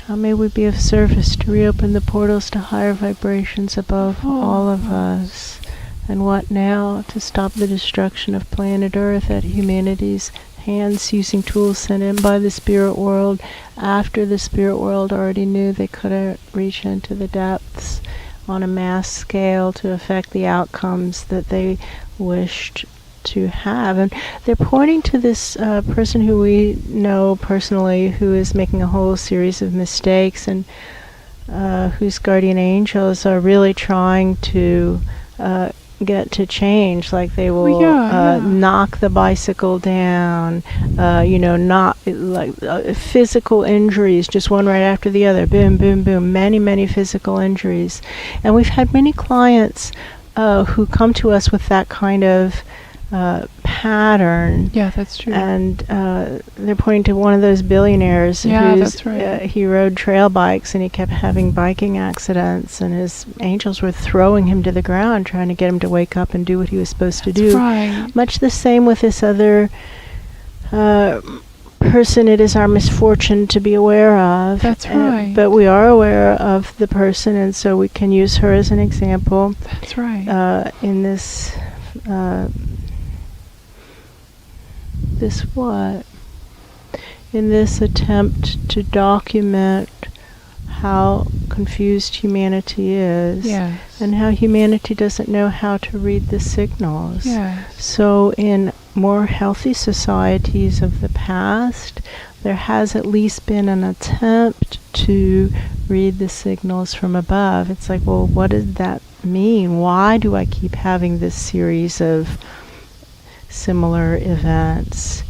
How may we be of service to reopen the portals to higher vibrations above all of us? And what now to stop the destruction of planet Earth at humanity's hands, using tools sent in by the spirit world after the spirit world already knew they couldn't reach into the depths on a mass scale to affect the outcomes that they wished to have. And they're pointing to this person who we know personally, who is making a whole series of mistakes, and whose guardian angels are really trying to get to change. Like they will knock the bicycle down, not like physical injuries, just one right after the other, boom, boom, boom, many physical injuries. And we've had many clients who come to us with that kind of pattern. Yeah, that's true. And they're pointing to one of those billionaires that's right. He rode trail bikes and he kept having biking accidents, and his angels were throwing him to the ground, trying to get him to wake up and do what he was supposed to do. Right. Much the same with this other person it is our misfortune to be aware of. That's right. But we are aware of the person, and so we can use her as an example. That's right. In this in this attempt to document how confused humanity is, Yes. and how humanity doesn't know how to read the signals. Yes. So in more healthy societies of the past, there has at least been an attempt to read the signals from above. It's like, well, what does that mean? Why do I keep having this series of similar events?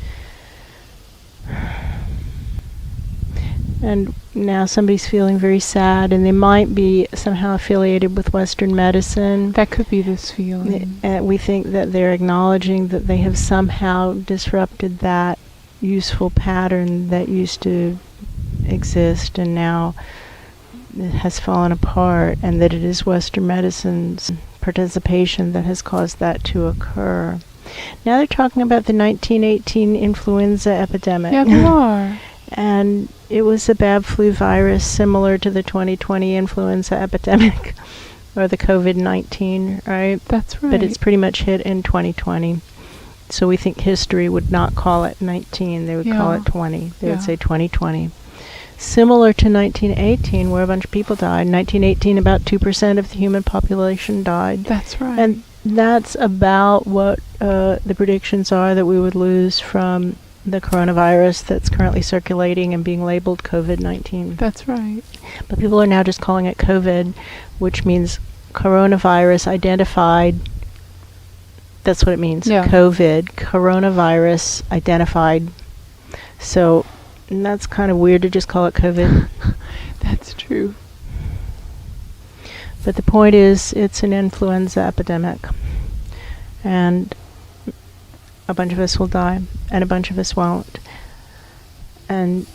And now somebody's feeling very sad, and they might be somehow affiliated with Western medicine. That could be this feeling. We think that they're acknowledging that they have somehow disrupted that useful pattern that used to exist, and now it has fallen apart, and that it is Western medicine's participation that has caused that to occur. Now they're talking about the 1918 influenza epidemic. Yeah, they are. And it was a bad flu virus similar to the 2020 influenza epidemic, or the COVID-19, right? That's right. But it's pretty much hit in 2020. So we think history would not call it 19, they would call it 20. They would say 2020. Similar to 1918, where a bunch of people died. In 1918, about 2% of the human population died. That's right. And that's about what the predictions are that we would lose from the coronavirus that's currently circulating and being labeled COVID-19. That's right. But people are now just calling it COVID, which means coronavirus identified. That's what it means. Yeah. COVID, coronavirus identified. So that's kind of weird to just call it COVID. That's true. But the point is, it's an influenza epidemic. And a bunch of us will die, and a bunch of us won't. And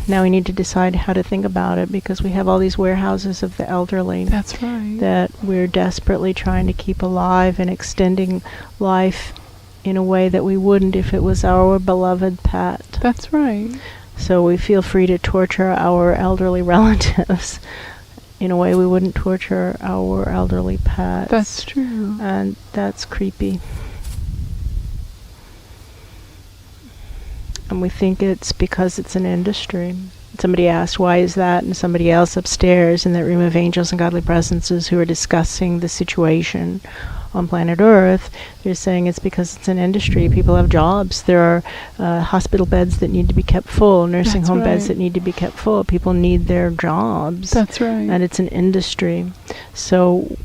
now we need to decide how to think about it, because we have all these warehouses of the elderly. That's right. That we're desperately trying to keep alive and extending life in a way that we wouldn't if it was our beloved pet. That's right. So we feel free to torture our elderly relatives in a way we wouldn't torture our elderly pets. That's true. And that's creepy. And we think it's because it's an industry. Somebody asked, why is that? And somebody else upstairs in that room of angels and godly presences who are discussing the situation on planet Earth, they're saying it's because it's an industry. People have jobs. There are hospital beds that need to be kept full, nursing home beds that need to be kept full. People need their jobs. That's right. And it's an industry. So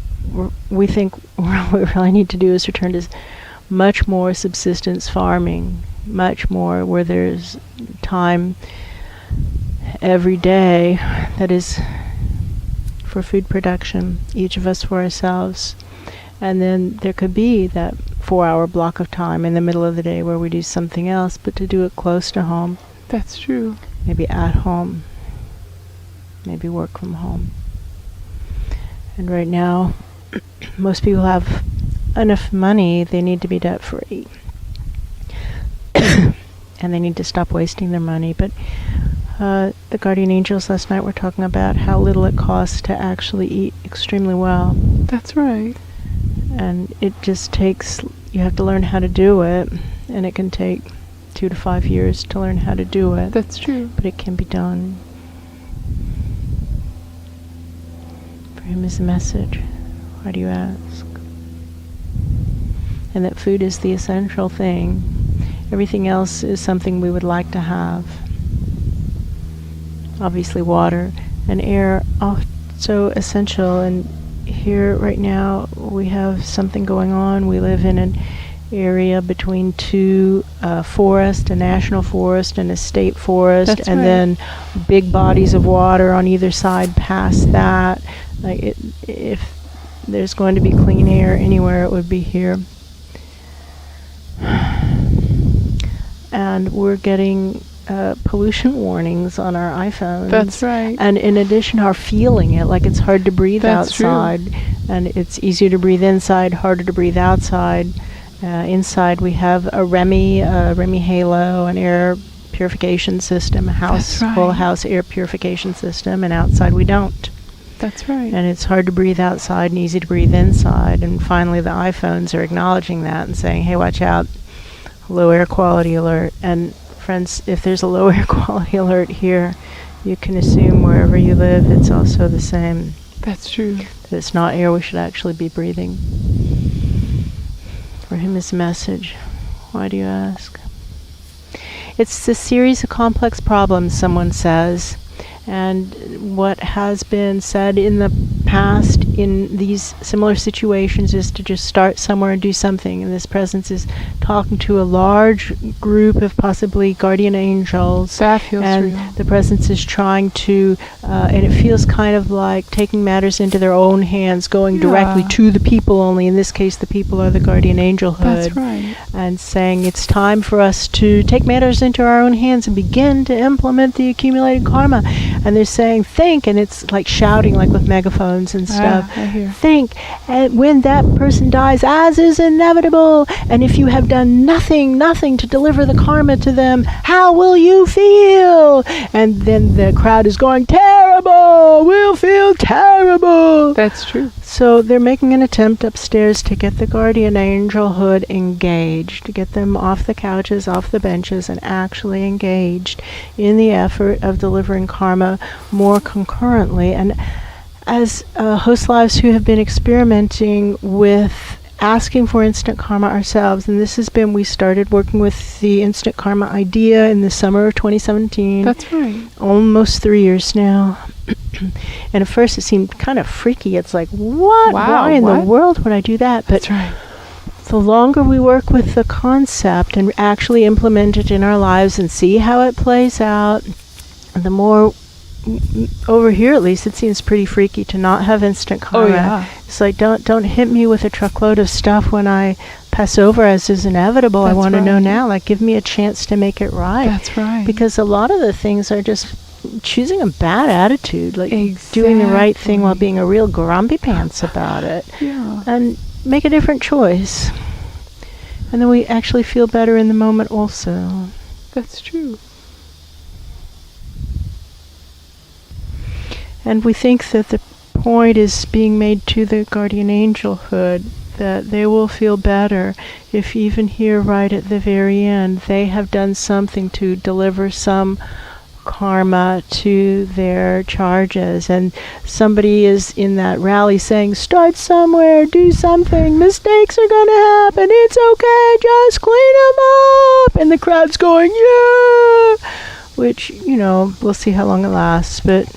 we think what we really need to do is return to much more subsistence farming, much more where there's time every day that is for food production, each of us for ourselves. And then there could be that 4-hour block of time in the middle of the day where we do something else, but to do it close to home. That's true. Maybe at home. Maybe work from home. And right now, most people have enough money, they need to be debt-free. And they need to stop wasting their money. But The guardian angels last night were talking about how little it costs to actually eat extremely well. That's right. And it just takes, you have to learn how to do it, and it can take 2 to 5 years to learn how to do it. That's true. But it can be done. For him is a message. Why do you ask? And that food is the essential thing. Everything else is something we would like to have. Obviously water and air are so essential, and here right now we have something going on. We live in an area between two forests, a national forest and a state forest. That's and right. Then big bodies of water on either side past that. Like if there's going to be clean air anywhere, it would be here. And we're getting pollution warnings on our iPhones. That's right. And in addition, are feeling it, like it's hard to breathe That's outside. true. And it's easier to breathe inside, harder to breathe outside. Inside we have a REMI Halo, an air purification system, That's right. whole house air purification system, and outside we don't. That's right. And it's hard to breathe outside and easy to breathe inside. And finally the iPhones are acknowledging that and saying, hey, watch out, low air quality alert. And friends, if there's a low air quality alert here, you can assume wherever you live it's also the same. That's true. That it's not air we should actually be breathing. For him is a message. Why do you ask? It's a series of complex problems, someone says. And what has been said in the past in these similar situations is to just start somewhere and do something. And this presence is talking to a large group of possibly guardian angels. That feels and real. the presence is trying to, and it feels kind of like taking matters into their own hands, going directly to the people only. In this case, the people are the guardian angelhood. That's right. And saying it's time for us to take matters into our own hands and begin to implement the accumulated karma. And they're saying, think, and it's like shouting, like with megaphones and stuff. I hear. Think, and when that person dies, as is inevitable, and if you have done nothing to deliver the karma to them, how will you feel? And then the crowd is going, terrible, we'll feel terrible. That's true. So they're making an attempt upstairs to get the guardian angelhood engaged, to get them off the couches, off the benches, and actually engaged in the effort of delivering karma more concurrently. And as host lives who have been experimenting with asking for instant karma ourselves, and this has been, we started working with the instant karma idea in the summer of 2017. That's right. Almost 3 years now. And at first it seemed kind of freaky. It's like, what? Wow, Why in what? the world would I do that? But That's right. the longer we work with the concept and actually implement it in our lives and see how it plays out, the more, over here at least, it seems pretty freaky to not have instant karma. Oh, yeah. It's like, don't hit me with a truckload of stuff when I pass over, as is inevitable. I That's want to know right. now. Like, give me a chance to make it right. That's right. Because a lot of the things are just choosing a bad attitude, like doing the right thing while being a real grumpy pants about it. Yeah. And make a different choice. And then we actually feel better in the moment also. That's true. And we think that the point is being made to the guardian angelhood, that they will feel better if even here right at the very end they have done something to deliver some karma to their charges. And somebody is in that rally saying, start somewhere, do something, mistakes are going to happen, it's okay, just clean them up. And the crowd's going, yeah! Which, we'll see how long it lasts, but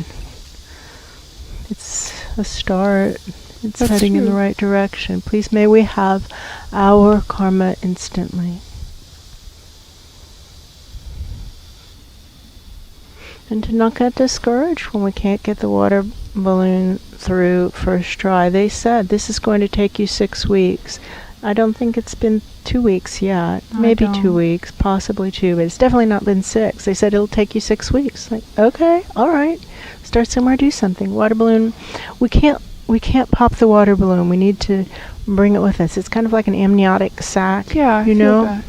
it's a start. It's That's heading in the true. right direction. Please may we have our karma instantly. And to not get discouraged when we can't get the water balloon through first try. They said this is going to take you 6 weeks. I don't think it's been 2 weeks yet. Maybe 2 don't. weeks, possibly 2, but it's definitely not been 6. They said it'll take you 6 weeks. Like, okay, all right. Start somewhere, do something. Water balloon. We can't pop the water balloon. We need to bring it with us. It's kind of like an amniotic sac. Yeah, I you feel know. that.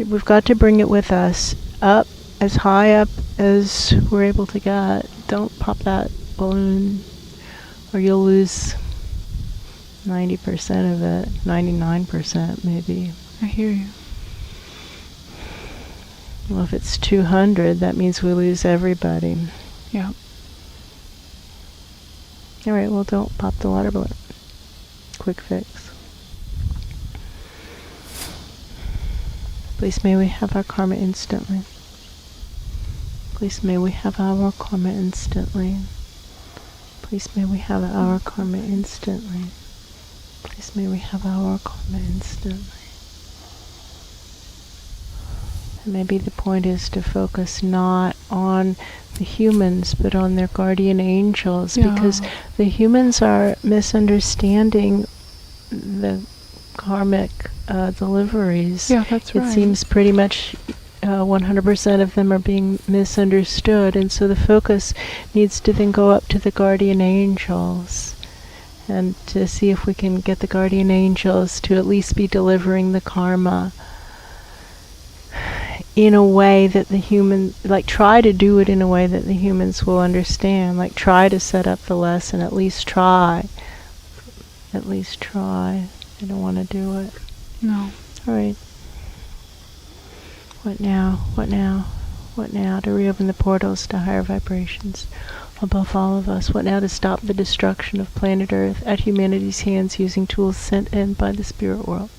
We've got to bring it with us up as high up as we're able to get. Don't pop that balloon, or you'll lose 90% of it, 99% maybe. I hear you. Well, if it's 200, that means we lose everybody. Yeah. All right, well, don't pop the water balloon. Quick fix. Please may we have our karma instantly. Please may we have our karma instantly. Please may we have our karma instantly. Please may we have our karma instantly. And maybe the point is to focus not on the humans, but on their guardian angels, because the humans are misunderstanding the karmic deliveries. Yeah, that's right. It seems pretty much 100% of them are being misunderstood, and so the focus needs to then go up to the guardian angels and to see if we can get the guardian angels to at least be delivering the karma in a way that the human, like try to do it in a way that the humans will understand, like try to set up the lesson, at least try. At least try. I don't want to do it. No. All right. What now? What now? What now to reopen the portals to higher vibrations above all of us? What now to stop the destruction of planet Earth at humanity's hands using tools sent in by the spirit world?